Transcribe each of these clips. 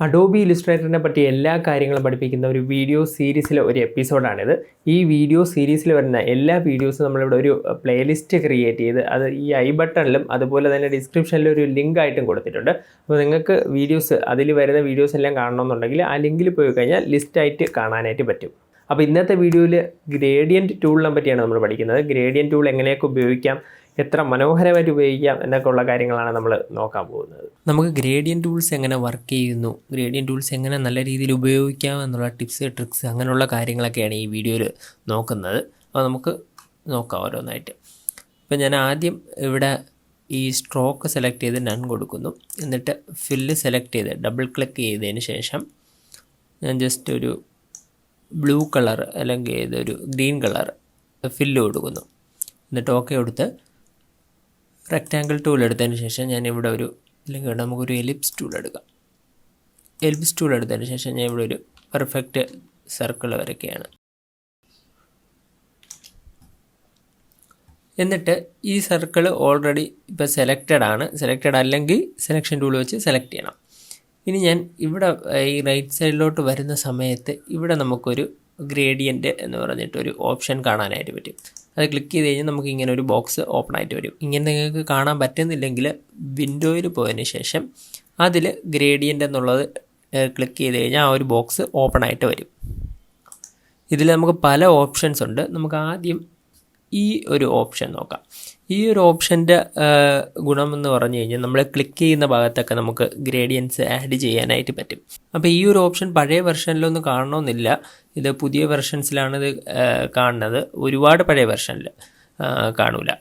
Adobe ഇല്ലുസ്ട്രേറ്ററിനെ പറ്റി എല്ലാ കാര്യങ്ങളും പഠിപ്പിക്കുന്ന ഒരു വീഡിയോ സീരീസിലെ ഒരു എപ്പിസോഡാണിത്. ഈ വീഡിയോ സീരീസിൽ വരുന്ന എല്ലാ വീഡിയോസും നമ്മളിവിടെ ഒരു പ്ലേലിസ്റ്റ് ക്രിയേറ്റ് ചെയ്ത് അത് ഈ ഐ ബട്ടണിലും അതുപോലെ തന്നെ ഡിസ്ക്രിപ്ഷനിലും ഒരു ലിങ്ക് ആയിട്ടും കൊടുത്തിട്ടുണ്ട്. അപ്പോൾ നിങ്ങൾക്ക് വീഡിയോസ് അതിൽ വരുന്ന വീഡിയോസ് എല്ലാം കാണണമെന്നുണ്ടെങ്കിൽ ആ ലിങ്കിൽ പോയി കഴിഞ്ഞാൽ ലിസ്റ്റായിട്ട് കാണാനായിട്ട് പറ്റും. അപ്പോൾ ഇന്നത്തെ വീഡിയോയിൽ ഗ്രേഡിയൻറ്റ് ടൂളിനെ പറ്റിയാണ് നമ്മൾ പഠിക്കുന്നത്. ഗ്രേഡിയൻറ്റ് ടൂൾ എങ്ങനെയൊക്കെ ഉപയോഗിക്കാം, എത്ര മനോഹരമായിട്ട് ഉപയോഗിക്കാം എന്നൊക്കെ ഉള്ള കാര്യങ്ങളാണ് നമ്മൾ നോക്കാൻ പോകുന്നത്. നമുക്ക് ഗ്രേഡിയൻറ്റ് ടൂൾസ് എങ്ങനെ വർക്ക് ചെയ്യുന്നു, ഗ്രേഡിയൻറ്റ് ടൂൾസ് എങ്ങനെ നല്ല രീതിയിൽ ഉപയോഗിക്കാം എന്നുള്ള ടിപ്സ് ട്രിക്സ് അങ്ങനെയുള്ള കാര്യങ്ങളൊക്കെയാണ് ഈ വീഡിയോയിൽ നോക്കുന്നത്. അപ്പോൾ നമുക്ക് നോക്കാം ഓരോന്നായിട്ട്. ഇപ്പോൾ ഞാൻ ആദ്യം ഇവിടെ ഈ സ്ട്രോക്ക് സെലക്ട് ചെയ്ത് നൺ കൊടുക്കുന്നു. എന്നിട്ട് ഫില്ല് സെലക്ട് ചെയ്ത് ഡബിൾ ക്ലിക്ക് ചെയ്തതിന് ശേഷം ഞാൻ ജസ്റ്റ് ഒരു ബ്ലൂ കളർ അല്ലെങ്കിൽ ഇതൊരു ഗ്രീൻ കളർ ഫില്ല് കൊടുക്കുന്നു. എന്നിട്ട് ഓക്കെ കൊടുത്ത് റെക്റ്റാങ്കിൾ ടൂൾ എടുത്തതിന് ശേഷം ഞാൻ ഇവിടെ ഒരു അല്ലെങ്കിൽ ഇവിടെ നമുക്കൊരു എലിപ്സ് ടൂൾ എടുക്കാം. എലിപ്സ് ടൂൾ എടുത്തതിന് ശേഷം ഞാൻ ഇവിടെ ഒരു പെർഫെക്റ്റ് സർക്കിൾ വരയ്ക്കുകയാണ്. എന്നിട്ട് ഈ സർക്കിൾ ഓൾറെഡി ഇപ്പോൾ സെലക്റ്റഡ് ആണ്. സെലക്റ്റഡ് അല്ലെങ്കിൽ സെലക്ഷൻ ടൂൾ വെച്ച് സെലക്ട് ചെയ്യണം. ഇനി ഞാൻ ഇവിടെ ഈ റൈറ്റ് സൈഡിലോട്ട് വരുന്ന സമയത്ത് ഇവിടെ നമുക്കൊരു ഗ്രേഡിയൻറ്റ് എന്ന് പറഞ്ഞിട്ടൊരു ഓപ്ഷൻ കാണാനായിട്ട് പറ്റും. അത് ക്ലിക്ക് ചെയ്ത് കഴിഞ്ഞാൽ നമുക്ക് ഇങ്ങനെ ഒരു ബോക്സ് ഓപ്പൺ ആയിട്ട് വരും. ഇങ്ങനെ നിങ്ങൾക്ക് കാണാൻ പറ്റുന്നില്ലെങ്കിൽ വിൻഡോയിൽ പോയതിന് ശേഷം അതിൽ ഗ്രേഡിയൻ്റ് എന്നുള്ളത് ക്ലിക്ക് ചെയ്ത് കഴിഞ്ഞാൽ ആ ഒരു ബോക്സ് ഓപ്പൺ ആയിട്ട് വരും. ഇതിൽ നമുക്ക് പല ഓപ്ഷൻസ് ഉണ്ട്. നമുക്ക് ആദ്യം ഈ ഒരു ഓപ്ഷൻ നോക്കാം. ഈ ഒരു ഓപ്ഷൻ്റെ ഗുണമെന്ന് പറഞ്ഞു കഴിഞ്ഞാൽ നമ്മൾ ക്ലിക്ക് ചെയ്യുന്ന ഭാഗത്തൊക്കെ നമുക്ക് ഗ്രേഡിയൻസ് ആഡ് ചെയ്യാനായിട്ട് പറ്റും. അപ്പോൾ ഈ ഒരു ഓപ്ഷൻ പഴയ വെർഷനിലൊന്നും കാണണമെന്നില്ല. ഇത് പുതിയ വെർഷൻസിലാണ് ഇത് കാണുന്നത്. ഒരുപാട് പഴയ വെർഷനിൽ കാണൂല.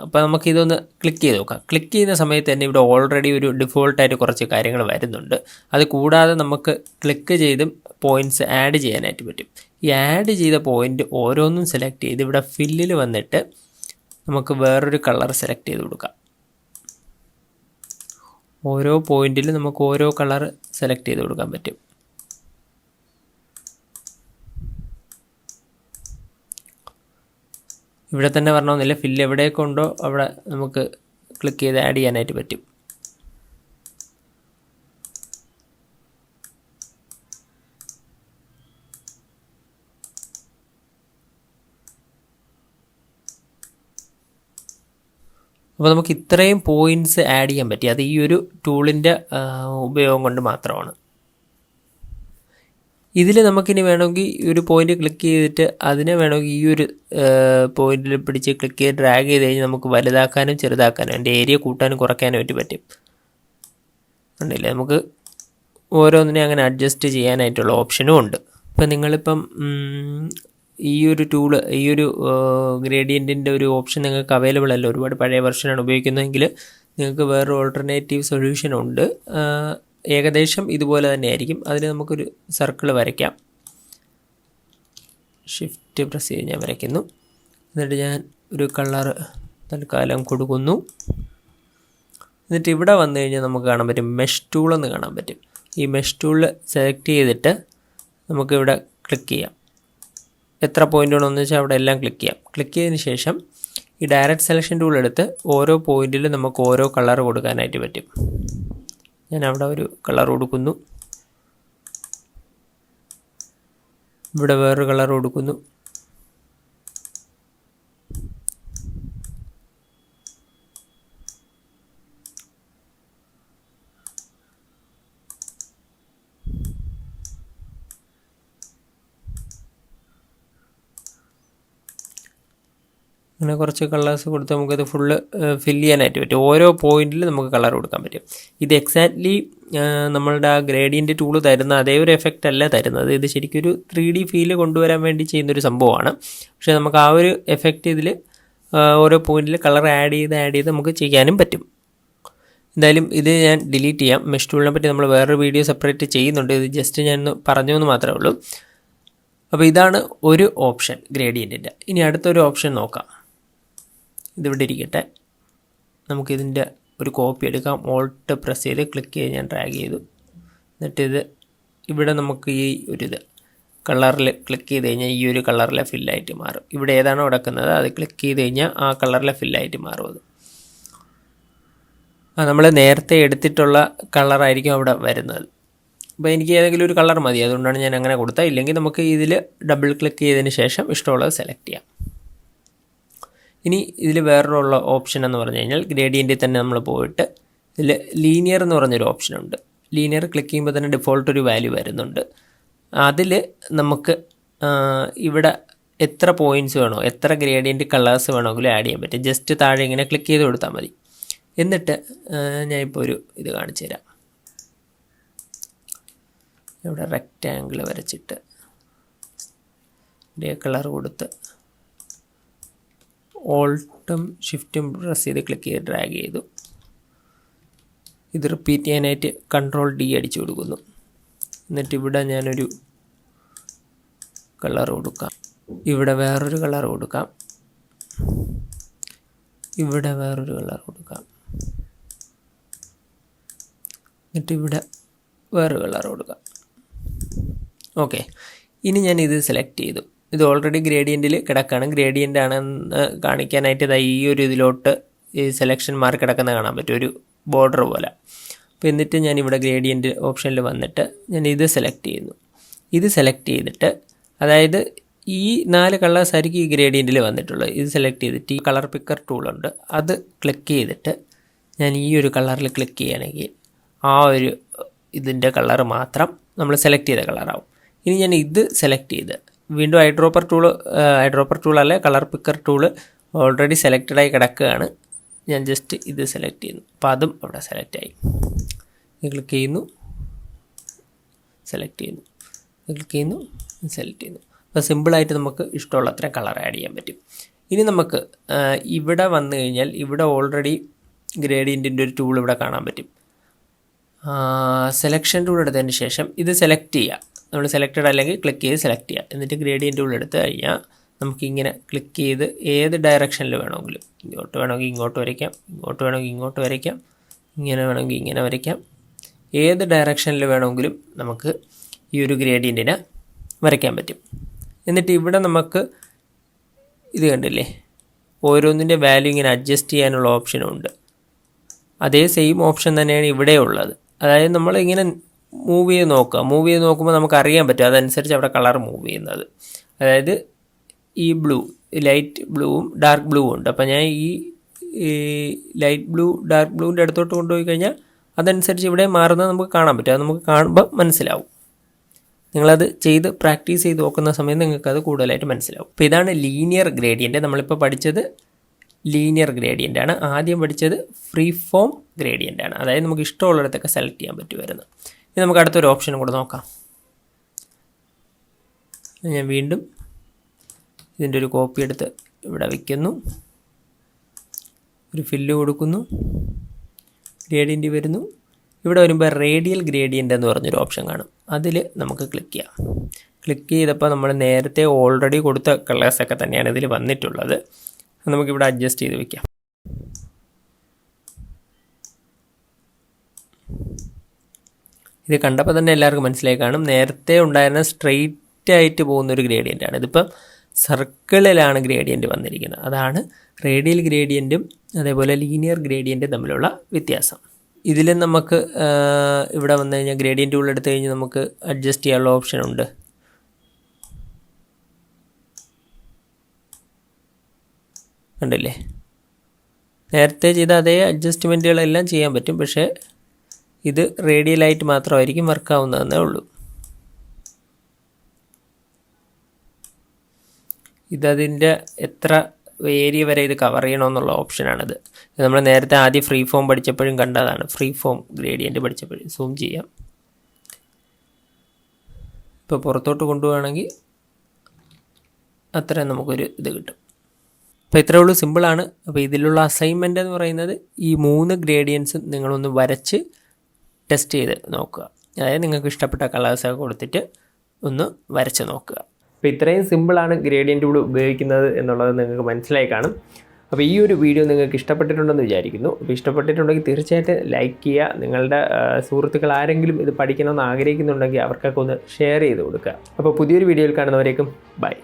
അപ്പോൾ നമുക്കിതൊന്ന് ക്ലിക്ക് ചെയ്ത് നോക്കാം. ക്ലിക്ക് ചെയ്യുന്ന സമയത്ത് തന്നെ ഇവിടെ ഓൾറെഡി ഒരു ഡിഫോൾട്ടായിട്ട് കുറച്ച് കാര്യങ്ങൾ വരുന്നുണ്ട്. അത് കൂടാതെ നമുക്ക് ക്ലിക്ക് ചെയ്തും പോയിൻറ്റ്സ് ആഡ് ചെയ്യാനായിട്ട് പറ്റും. ഈ ആഡ് ചെയ്ത പോയിൻ്റ് ഓരോന്നും സെലക്ട് ചെയ്ത് ഇവിടെ ഫില്ലിൽ വന്നിട്ട് നമുക്ക് വേറൊരു കളർ സെലക്ട് ചെയ്ത് കൊടുക്കാം. ഓരോ പോയിന്റിൽ നമുക്ക് ഓരോ കളർ സെലക്ട് ചെയ്ത് കൊടുക്കാൻ പറ്റും. ഇവിടെ തന്നെ വരണമെന്നില്ല. ഫില്ല് എവിടെയൊക്കെ ഉണ്ടോ അവിടെ നമുക്ക് ക്ലിക്ക് ചെയ്ത് ആഡ് ചെയ്യാനായിട്ട് പറ്റും. അപ്പോൾ നമുക്ക് ഇത്രയും പോയിൻറ്റ്സ് ആഡ് ചെയ്യാൻ പറ്റി. അത് ഈ ഒരു ടൂളിൻ്റെ ഉപയോഗം കൊണ്ട് മാത്രമാണ്. ഇതിൽ നമുക്കിനി വേണമെങ്കിൽ ഈ ഒരു പോയിൻ്റ് ക്ലിക്ക് ചെയ്തിട്ട് അതിനെ വേണമെങ്കിൽ ഈ ഒരു പോയിന്റിൽ പിടിച്ച് ക്ലിക്ക് ചെയ്ത് ഡ്രാഗ് ചെയ്ത് കഴിഞ്ഞാൽ നമുക്ക് വലുതാക്കാനും ചെറുതാക്കാനും അതിൻ്റെ ഏരിയ കൂട്ടാനും കുറയ്ക്കാനും ആയിട്ട് പറ്റും. ഉണ്ടല്ലേ, നമുക്ക് ഓരോന്നിനെ അങ്ങനെ അഡ്ജസ്റ്റ് ചെയ്യാനായിട്ടുള്ള ഓപ്ഷനും ഉണ്ട്. ഇപ്പം നിങ്ങളിപ്പം ഈ ഒരു ടൂള്, ഈ ഒരു ഗ്രേഡിയൻറ്റിൻ്റെ ഒരു ഓപ്ഷൻ നിങ്ങൾക്ക് അവൈലബിൾ അല്ല, ഒരുപാട് പഴയ വെർഷനാണ് ഉപയോഗിക്കുന്നതെങ്കിൽ നിങ്ങൾക്ക് വേറൊരു ഓൾട്ടർനേറ്റീവ് സൊല്യൂഷൻ ഉണ്ട്. ഏകദേശം ഇതുപോലെ തന്നെ ആയിരിക്കും. അതിന് നമുക്കൊരു സർക്കിൾ വരയ്ക്കാം. ഷിഫ്റ്റ് പ്രസ് ചെയ്ത് ഞാൻ വരയ്ക്കുന്നു. എന്നിട്ട് ഞാൻ ഒരു കളർ തൽക്കാലം കൊടുക്കുന്നു. എന്നിട്ട് ഇവിടെ വന്നു കഴിഞ്ഞാൽ നമുക്ക് കാണാൻ പറ്റും മെഷ് ടൂളെന്ന് കാണാൻ പറ്റും. ഈ മെഷ് ടൂളിൽ സെലക്ട് ചെയ്തിട്ട് നമുക്കിവിടെ ക്ലിക്ക് ചെയ്യാം. എത്ര പോയിൻ്റ് വേണമെന്ന് വെച്ചാൽ അവിടെ എല്ലാം ക്ലിക്ക് ചെയ്യാം. ക്ലിക്ക് ചെയ്തതിന് ശേഷം ഈ ഡയറക്റ്റ് സെലക്ഷൻ ടൂൾ എടുത്ത് ഓരോ പോയിന്റിലും നമുക്ക് ഓരോ കളർ കൊടുക്കാനായിട്ട് പറ്റും. ഞാൻ അവിടെ ഒരു കളർ കൊടുക്കുന്നു, ഇവിടെ വേറൊരു കളർ കൊടുക്കുന്നു. അങ്ങനെ കുറച്ച് കളേഴ്സ് കൊടുത്ത് നമുക്കത് ഫുള്ള് ഫില്ല് ചെയ്യാനായിട്ട് പറ്റും. ഓരോ പോയിന്റിൽ നമുക്ക് കളർ കൊടുക്കാൻ പറ്റും. ഇത് എക്സാക്ട്ലി നമ്മളുടെ ആ ഗ്രേഡിയൻറ്റ് ടൂള് തരുന്ന അതേ ഒരു എഫക്റ്റ് അല്ല തരുന്നത്. ഇത് ശരിക്കും ഒരു 3D ഫീല് കൊണ്ടുവരാൻ വേണ്ടി ചെയ്യുന്നൊരു സംഭവമാണ്. പക്ഷേ നമുക്ക് ആ ഒരു എഫക്റ്റ് ഇതിൽ ഓരോ പോയിന്റിൽ കളർ ആഡ് ചെയ്ത് നമുക്ക് ചെയ്യാനും പറ്റും. എന്തായാലും ഇത് ഞാൻ ഡിലീറ്റ് ചെയ്യാം. മെഷ് ടൂളിനെ പറ്റി നമ്മൾ വേറൊരു വീഡിയോ സെപ്പറേറ്റ് ചെയ്യുന്നുണ്ട്. ഇത് ജസ്റ്റ് ഞാൻ പറഞ്ഞു എന്ന് മാത്രമേ ഉള്ളൂ. അപ്പോൾ ഇതാണ് ഒരു ഓപ്ഷൻ ഗ്രേഡിയൻറ്റിൻ്റെ. ഇനി അടുത്തൊരു ഓപ്ഷൻ നോക്കാം. ഇതിവിടെ ഇരിക്കട്ടെ. നമുക്കിതിൻ്റെ ഒരു കോപ്പി എടുക്കാം. ഓൾട്ട് പ്രസ് ചെയ്ത് ക്ലിക്ക് ചെയ്ത് ഞാൻ ഡ്രാഗ് ചെയ്തു. എന്നിട്ട് ഇത് ഇവിടെ നമുക്ക് ഈ ഒരു കളറിൽ ക്ലിക്ക് ചെയ്ത് കഴിഞ്ഞാൽ ഈ ഒരു കളറിലെ ഫില്ലായിട്ട് മാറും. ഇവിടെ ഏതാണോ കിടക്കുന്നത് അത് ക്ലിക്ക് ചെയ്ത് കഴിഞ്ഞാൽ ആ കളറിലെ ഫില്ലായിട്ട് മാറും. അത് നമ്മൾ നേരത്തെ എടുത്തിട്ടുള്ള കളറായിരിക്കും അവിടെ വരുന്നത്. അപ്പോൾ എനിക്ക് ഏതെങ്കിലും ഒരു കളർ മതി, അതുകൊണ്ടാണ് ഞാൻ അങ്ങനെ കൊടുത്തത്. ഇല്ലെങ്കിൽ നമുക്ക് ഇതിൽ ഡബിൾ ക്ലിക്ക് ചെയ്തതിന് ശേഷം ഇഷ്ടമുള്ളത് സെലക്ട് ചെയ്യാം. ഇനി ഇതിൽ വേറൊരു ഓപ്ഷൻ എന്ന് പറഞ്ഞു കഴിഞ്ഞാൽ ഗ്രേഡിയൻറ്റിൽ തന്നെ നമ്മൾ പോയിട്ട് ഇതിൽ ലീനിയർ എന്ന് പറഞ്ഞൊരു ഓപ്ഷനുണ്ട്. ലീനിയർ ക്ലിക്ക് ചെയ്യുമ്പോൾ തന്നെ ഡിഫോൾട്ട് ഒരു വാല്യൂ വരുന്നുണ്ട്. അതിൽ നമുക്ക് ഇവിടെ എത്ര പോയിൻറ്റ്സ് വേണോ, എത്ര ഗ്രേഡിയൻറ്റ് കളേഴ്സ് വേണമെങ്കിലും ആഡ് ചെയ്യാൻ പറ്റും. ജസ്റ്റ് താഴെ ഇങ്ങനെ ക്ലിക്ക് ചെയ്ത് കൊടുത്താൽ മതി. എന്നിട്ട് ഞാനിപ്പോൾ ഒരു ഇത് കാണിച്ചു തരാം. ഇവിടെ റെക്റ്റാങ്കിൾ വരച്ചിട്ട് ഡേ കളർ കൊടുത്ത് ഓൾട്ടും ഷിഫ്റ്റും പ്രസ് ചെയ്ത് ക്ലിക്ക് ചെയ്ത് ഡ്രാഗ് ചെയ്തു. ഇത് റിപ്പീറ്റ് ചെയ്യാനായിട്ട് Ctrl D അടിച്ചു കൊടുക്കുന്നു. എന്നിട്ട് ഇവിടെ ഞാനൊരു കളർ കൊടുക്കാം, ഇവിടെ വേറൊരു കളർ കൊടുക്കാം, ഇവിടെ വേറൊരു കളർ കൊടുക്കാം, എന്നിട്ട് ഇവിടെ വേറൊരു കളർ കൊടുക്കാം. ഓക്കെ, ഇനി ഞാൻ ഇത് സെലക്ട് ചെയ്തു. ഇത് ഓൾറെഡി ഗ്രേഡിയൻറ്റിൽ കിടക്കുകയാണ്. ഗ്രേഡിയൻ്റ് ആണെന്ന് കാണിക്കാനായിട്ട് ഈ ഒരു ഇതിലോട്ട് ഈ സെലക്ഷൻ മാർക്ക് കിടക്കുന്ന കാണാൻ പറ്റും, ഒരു ബോർഡർ പോലെ. അപ്പോൾ എന്നിട്ട് ഞാൻ ഇവിടെ ഗ്രേഡിയൻറ്റ് ഓപ്ഷനിൽ വന്നിട്ട് ഞാൻ ഇത് സെലക്ട് ചെയ്യുന്നു. ഇത് സെലക്ട് ചെയ്തിട്ട്, അതായത് ഈ 4 കളേഴ്സ് ആയിരിക്കും ഈ ഗ്രേഡിയൻറ്റിൽ വന്നിട്ടുള്ളത്. ഇത് സെലക്ട് ചെയ്തിട്ട് ഈ കളർ പിക്കർ ടൂളുണ്ട്, അത് ക്ലിക്ക് ചെയ്തിട്ട് ഞാൻ ഈ ഒരു കളറിൽ ക്ലിക്ക് ചെയ്യുകയാണെങ്കിൽ ആ ഒരു ഇതിൻ്റെ കളർ മാത്രം നമ്മൾ സെലക്ട് ചെയ്ത കളറാവും. ഇനി ഞാൻ ഇത് സെലക്ട് ചെയ്ത് വീണ്ടും ഐഡ്രോപ്പർ ടൂൾ അല്ലെ കളർ പിക്കർ ടൂള് ഓൾറെഡി സെലക്റ്റഡായി കിടക്കുകയാണ്. ഞാൻ ജസ്റ്റ് ഇത് സെലക്ട് ചെയ്യുന്നു. അപ്പോൾ അതും അവിടെ സെലക്റ്റായി. ക്ലിക്ക് ചെയ്യുന്നു, സെലക്ട് ചെയ്യുന്നു, ക്ലിക്ക് ചെയ്യുന്നു, സെലക്ട് ചെയ്യുന്നു. അപ്പോൾ സിമ്പിളായിട്ട് നമുക്ക് ഇഷ്ടമുള്ള അത്ര കളർ ആഡ് ചെയ്യാൻ പറ്റും. ഇനി നമുക്ക് ഇവിടെ വന്നു കഴിഞ്ഞാൽ ഇവിടെ ഓൾറെഡി ഗ്രേഡിയൻറ്റിൻ്റെ ഒരു ടൂൾ ഇവിടെ കാണാൻ പറ്റും. സെലക്ഷൻ ടൂൾ എടുത്തതിന് ശേഷം ഇത് സെലക്ട് ചെയ്യുക. നമ്മൾ സെലക്റ്റഡ് അല്ലെങ്കിൽ ക്ലിക്ക് ചെയ്ത് സെലക്ട് ചെയ്യുക. എന്നിട്ട് ഗ്രേഡിയൻറ്റ് ടൂൾ എടുത്ത് കഴിഞ്ഞാൽ നമുക്കിങ്ങനെ ക്ലിക്ക് ചെയ്ത് ഏത് ഡയറക്ഷനിൽ വേണമെങ്കിലും, ഇങ്ങോട്ട് വേണമെങ്കിൽ ഇങ്ങോട്ട് വരയ്ക്കാം, ഇങ്ങോട്ട് വേണമെങ്കിൽ ഇങ്ങോട്ട് വരയ്ക്കാം, ഇങ്ങനെ വേണമെങ്കിൽ ഇങ്ങനെ വരയ്ക്കാം. ഏത് ഡയറക്ഷനിൽ വേണമെങ്കിലും നമുക്ക് ഈ ഒരു ഗ്രേഡിയൻറ്റിനെ വരയ്ക്കാൻ പറ്റും. എന്നിട്ട് ഇവിടെ നമുക്ക് ഇത് കണ്ടില്ലേ, ഓരോന്നിൻ്റെ വാല്യൂ ഇങ്ങനെ അഡ്ജസ്റ്റ് ചെയ്യാനുള്ള ഓപ്ഷനുണ്ട്. അതേ സെയിം ഓപ്ഷൻ തന്നെയാണ് ഇവിടെ ഉള്ളത്. അതായത് നമ്മളിങ്ങനെ മൂവ് ചെയ്ത് നോക്കുമ്പോൾ നമുക്ക് അറിയാൻ പറ്റും അതനുസരിച്ച് അവിടെ കളർ മൂവ് ചെയ്യുന്നത്. അതായത് ഈ ബ്ലൂ, ലൈറ്റ് ബ്ലൂവും ഡാർക്ക് ബ്ലൂവും ഉണ്ട്. അപ്പോൾ ഞാൻ ഈ ലൈറ്റ് ബ്ലൂ ഡാർക്ക് ബ്ലൂവിൻ്റെ അടുത്തോട്ട് കൊണ്ടുപോയി കഴിഞ്ഞാൽ അതനുസരിച്ച് ഇവിടെ മാറുന്നത് നമുക്ക് കാണാൻ പറ്റും. അത് നമുക്ക് കാണുമ്പോൾ മനസ്സിലാവും. നിങ്ങളത് ചെയ്ത് പ്രാക്ടീസ് ചെയ്ത് നോക്കുന്ന സമയത്ത് നിങ്ങൾക്കത് കൂടുതലായിട്ട് മനസ്സിലാവും. അപ്പോൾ ഇതാണ് ലീനിയർ ഗ്രേഡിയൻറ്റ്. നമ്മളിപ്പോൾ പഠിച്ചത് ലീനിയർ ഗ്രേഡിയൻ്റ് ആണ്. ആദ്യം പഠിച്ചത് ഫ്രീ ഫോം ഗ്രേഡിയൻ്റ് ആണ്. അതായത് നമുക്ക് ഇഷ്ടമുള്ളിടത്തൊക്കെ സെലക്ട് ചെയ്യാൻ പറ്റുമായിരുന്നു. ഇനി നമുക്ക് അടുത്തൊരു ഓപ്ഷനും കൂടെ നോക്കാം. ഞാൻ വീണ്ടും ഇതിൻ്റെ ഒരു കോപ്പി എടുത്ത് ഇവിടെ വയ്ക്കുന്നു, ഒരു ഫില്ല് കൊടുക്കുന്നു, ഗ്രേഡിയൻ്റ് വരുന്നു. ഇവിടെ വരുമ്പോൾ റേഡിയൽ ഗ്രേഡിയൻ്റ് എന്ന് പറഞ്ഞൊരു ഓപ്ഷൻ കാണും. അതിൽ നമുക്ക് ക്ലിക്ക് ചെയ്യാം. ക്ലിക്ക് ചെയ്തപ്പോൾ നമ്മൾ നേരത്തെ ഓൾറെഡി കൊടുത്ത കളേഴ്സൊക്കെ തന്നെയാണ് ഇതിൽ വന്നിട്ടുള്ളത്. നമുക്കിവിടെ അഡ്ജസ്റ്റ് ചെയ്ത് വയ്ക്കാം. ഇത് കണ്ടപ്പോൾ തന്നെ എല്ലാവർക്കും മനസ്സിലായി കാണും. നേരത്തെ ഉണ്ടായിരുന്ന സ്ട്രെയിറ്റ് ആയിട്ട് പോകുന്നൊരു ഗ്രേഡിയൻ്റാണ്. ഇതിപ്പം സർക്കിളിലാണ് ഗ്രേഡിയൻറ്റ് വന്നിരിക്കുന്നത്. അതാണ് റേഡിയൽ ഗ്രേഡിയൻറ്റും അതേപോലെ ലീനിയർ ഗ്രേഡിയൻറ്റും തമ്മിലുള്ള വ്യത്യാസം. ഇതിൽ നമുക്ക് ഇവിടെ വന്നു കഴിഞ്ഞാൽ ഗ്രേഡിയൻറ്റ് ടൂൾ എടുത്തു കഴിഞ്ഞാൽ നമുക്ക് അഡ്ജസ്റ്റ് ചെയ്യാനുള്ള ഓപ്ഷനുണ്ട്. കണ്ടില്ലേ, നേരത്തെ ചെയ്ത അതേ അഡ്ജസ്റ്റ്മെൻറ്റുകളെല്ലാം ചെയ്യാൻ പറ്റും. പക്ഷേ ഇത് റേഡിയലായിട്ട് മാത്രമായിരിക്കും വർക്കാവുന്നതെന്നേ ഉള്ളൂ. ഇതതിൻ്റെ എത്ര ഏരിയ വരെ ഇത് കവർ ചെയ്യണമെന്നുള്ള ഓപ്ഷനാണിത്. നമ്മൾ നേരത്തെ ആദ്യം ഫ്രീ ഫോം പഠിച്ചപ്പോഴും കണ്ടതാണ്. ഫ്രീ ഫോം ഗ്രേഡിയൻറ്റ് പഠിച്ചപ്പോഴും സൂം ചെയ്യാം. ഇപ്പോൾ പുറത്തോട്ട് കൊണ്ടുപോവുകയാണെങ്കിൽ അത്രയും നമുക്കൊരു ഇത് കിട്ടും. അപ്പോൾ ഇത്രയേ ഉള്ളൂ, സിമ്പിളാണ്. അപ്പോൾ ഇതിലുള്ള അസൈൻമെൻ്റ് എന്ന് പറയുന്നത് ഈ 3 ഗ്രേഡിയൻസ് നിങ്ങളൊന്ന് വരച്ച് ടെസ്റ്റ് ചെയ്ത് നോക്കുക. അതായത് നിങ്ങൾക്ക് ഇഷ്ടപ്പെട്ട കളേഴ്സൊക്കെ കൊടുത്തിട്ട് ഒന്ന് വരച്ച് നോക്കുക. അപ്പോൾ ഇത്രയും സിമ്പിളാണ് ഗ്രേഡിയൻറ്റ് ടൂൾ ഉപയോഗിക്കുന്നത് എന്നുള്ളത് നിങ്ങൾക്ക് മനസ്സിലായി കാണും. അപ്പോൾ ഈ ഒരു വീഡിയോ നിങ്ങൾക്ക് ഇഷ്ടപ്പെട്ടിട്ടുണ്ടെന്ന് വിചാരിക്കുന്നു. അപ്പോൾ ഇഷ്ടപ്പെട്ടിട്ടുണ്ടെങ്കിൽ തീർച്ചയായിട്ടും ലൈക്ക് ചെയ്യുക. നിങ്ങളുടെ സുഹൃത്തുക്കൾ ആരെങ്കിലും ഇത് പഠിക്കണമെന്ന് ആഗ്രഹിക്കുന്നുണ്ടെങ്കിൽ അവർക്കൊക്കെ ഒന്ന് ഷെയർ ചെയ്ത് കൊടുക്കുക. അപ്പോൾ പുതിയൊരു വീഡിയോയിൽ കാണുന്നവരേക്കും ബൈ.